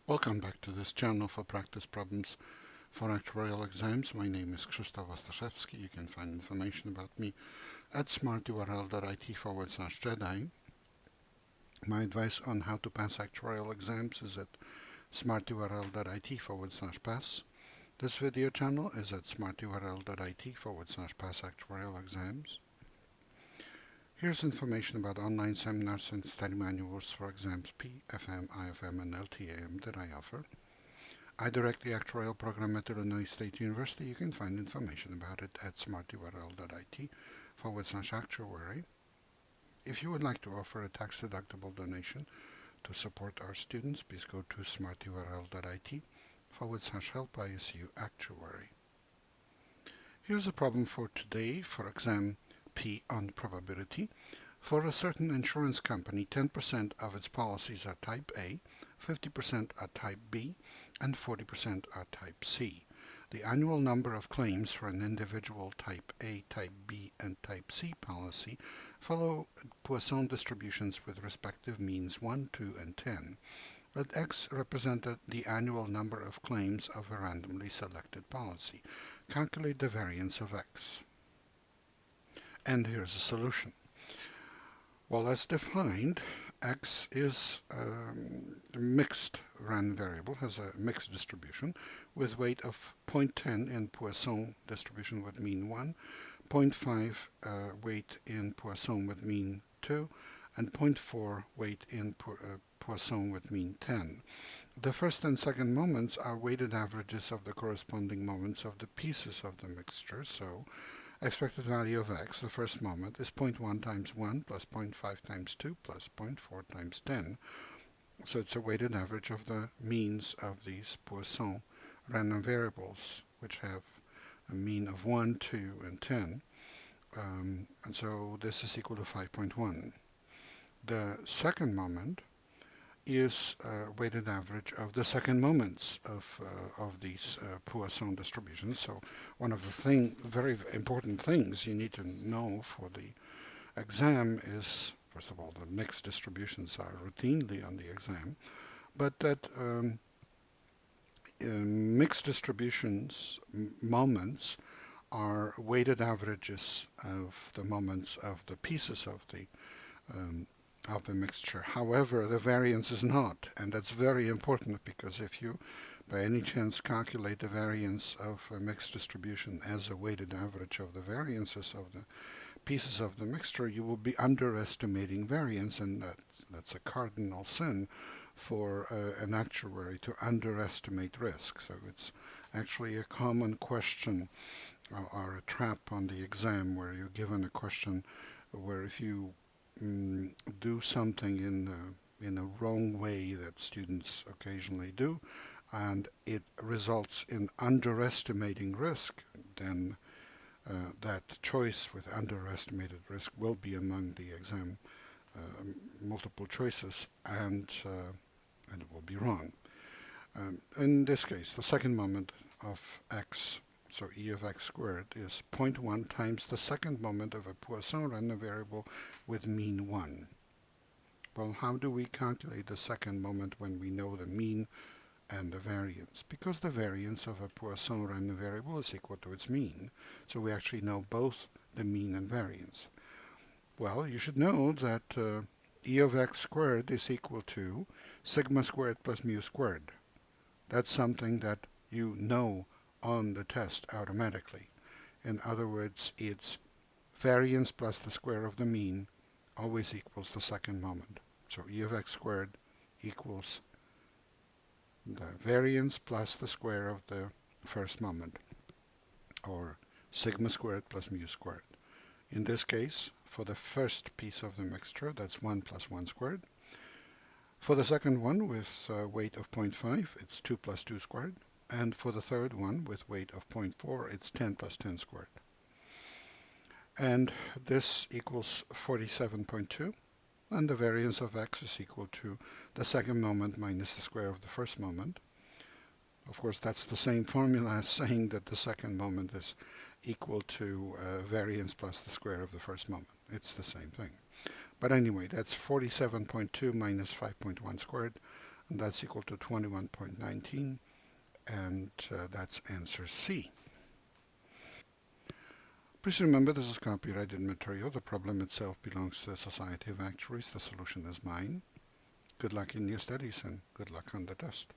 Welcome back to this channel for practice problems for actuarial exams. My name is Krzysztof Ostaszewski. You can find information about me at smarturl.it/Jedi. My advice on how to pass actuarial exams is at smarturl.it/pass. This video channel is at smarturl.it/pass actuarial exams. Here's information about online seminars and study manuals for exams P, FM, IFM, and LTAM that I offer. I direct the actuarial program at Illinois State University. You can find information about it at smarturl.it/actuary. If you would like to offer a tax-deductible donation to support our students, please go to smarturl.it/help-ISU actuary. Here's a problem for today for exam P on probability. For a certain insurance company, 10% of its policies are type A, 50% are type B, and 40% are type C. The annual number of claims for an individual type A, type B, and type C policy follow Poisson distributions with respective means 1, 2, and 10. Let X represent the annual number of claims of a randomly selected policy. Calculate the variance of X. And here's a solution. Well, as defined, X is a mixed random variable, has a mixed distribution with weight of 0.10 in Poisson distribution with mean 1, 0.5 weight in Poisson with mean 2, and 0.4 weight in Poisson with mean 10. The first and second moments are weighted averages of the corresponding moments of the pieces of the mixture, so expected value of X, the first moment, is 0.1 times 1 plus 0.5 times 2 plus 0.4 times 10. So it's a weighted average of the means of these Poisson random variables, which have a mean of 1, 2, and 10. And so this is equal to 5.1. The second moment is a weighted average of the second moments of these Poisson distributions. So one of the very important things you need to know for the exam is, first of all, the mixed distributions are routinely on the exam, but that mixed distributions moments are weighted averages of the moments of the pieces of the mixture. However, the variance is not, and that's very important because if you by any chance calculate the variance of a mixed distribution as a weighted average of the variances of the pieces of the mixture, you will be underestimating variance, and that's a cardinal sin for an actuary, to underestimate risk. So it's actually a common question or a trap on the exam where you're given a question where if you do something in a wrong way that students occasionally do, and it results in underestimating risk, then that choice with underestimated risk will be among the exam multiple choices, and it will be wrong. In this case, the second moment of X, so E of X squared, is 0.1 times the second moment of a Poisson random variable with mean 1. Well, how do we calculate the second moment when we know the mean and the variance? Because the variance of a Poisson random variable is equal to its mean, so we actually know both the mean and variance. Well, you should know that E of X squared is equal to sigma squared plus mu squared. That's something that you know on the test automatically. In other words, it's variance plus the square of the mean always equals the second moment. So E of X squared equals the variance plus the square of the first moment, or sigma squared plus mu squared. In this case, for the first piece of the mixture, that's 1 plus 1 squared. For the second one with weight of 0.5, it's 2 plus 2 squared. And for the third one with weight of 0.4, it's 10 plus 10 squared. And this equals 47.2. And the variance of X is equal to the second moment minus the square of the first moment. Of course, that's the same formula as saying that the second moment is equal to variance plus the square of the first moment. It's the same thing. But anyway, that's 47.2 minus 5.1 squared. and that's equal to 21.19, and that's answer C. Please remember this is copyrighted material. The problem itself belongs to the Society of Actuaries. The solution is mine. Good luck in your studies and good luck on the test.